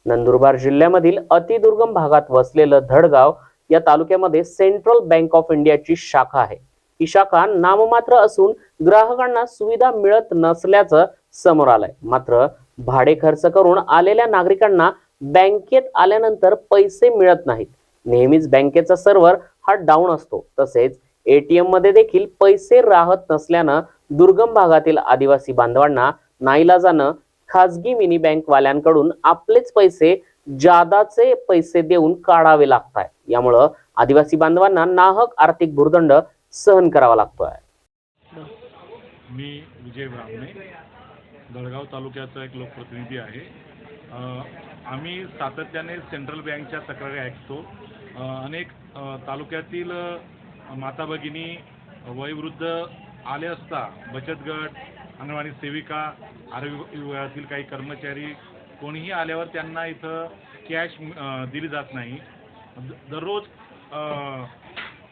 नंदुरबार जिल्ह्यामधील अतिदुर्गम भागात वसलेलं धडगाव या तालुक्यामध्ये सेंट्रल बँक ऑफ इंडियाची शाखा आहे। ही शाखा नाममात्र असून ग्राहकांना सुविधा मिळत नसल्याचं समोर आलंय। मात्र भाडे खर्च करून आलेल्या नागरिकांना बँकेत आल्यानंतर पैसे मिळत नाहीत। नेहमीच बँकेचा सर्व्हर हा डाऊन असतो, तसेच एटीएम मध्ये देखील पैसे राहत नसल्यानं दुर्गम भागातील आदिवासी बांधवांना नाईलाजानं खाजगी मिनी बँक वाल्यांकडून आपलेच पैसे जादाचे पैसे देऊन काढावे लागतात। यामुळे आदिवासी बांधवांना नाहक आर्थिक भुर्दंड सहन करावा लागतोय। मी विजय ब्राह्मणे, धडगाव तालुक्याचा एक लोकप्रतिनिधी आहे। आम्ही सातत्याने सेंट्रल बँकच्या तक्रारी ऐकतो। अनेक तालुक्यातील माता भगिनी वयोवृद्ध आले असता बचत गट, अंगणवाडी सेविका, आरोग्य विभागातील काही कर्मचारी कोणीही आल्यावर त्यांना इथं कॅश दिली जात नाही। दररोज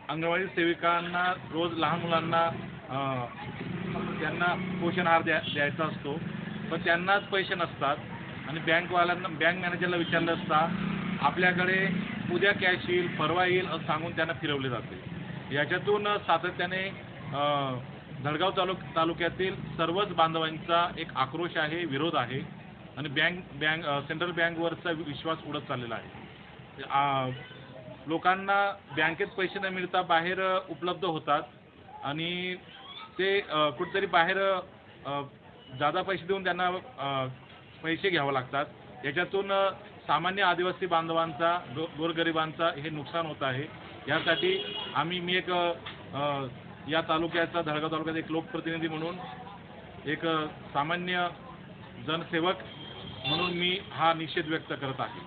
अंगणवाडी सेविकांना रोज लहान मुलांना त्यांना पोषण आहार द्यायचा असतो, पण त्यांनाच पैसे नसतात आणि बँकवाल्यांना, बँक मॅनेजरला विचारलं असता आपल्याकडे उद्या कॅश येईल, परवा येईल असं सांगून त्यांना फिरवले जाते। याच्यातून सातत्याने धडगाव तालुक्यातील सर्वच बांधवांचा एक आक्रोश आहे, विरोध आहे आणि सेंट्रल बँकवरचा विश्वास उडत चाललेला आहे। लोकांना बँकेत पैसे न मिळता बाहेर उपलब्ध होतात आणि ते कुठेतरी बाहेर जादा पैसे देऊन त्यांना पैसे घ्यावे लागतात। याच्यातून सामान्य आदिवासी बांधवांचा, गोरगरिबांचा हे नुकसान होत आहे। यासाठी मी एक या तालुक्याचा, धडगाव तालुक्याचा एक लोकप्रतिनिधी म्हणून, एक सामान्य जनसेवक म्हणून मी हा निषेध व्यक्त करत आहे।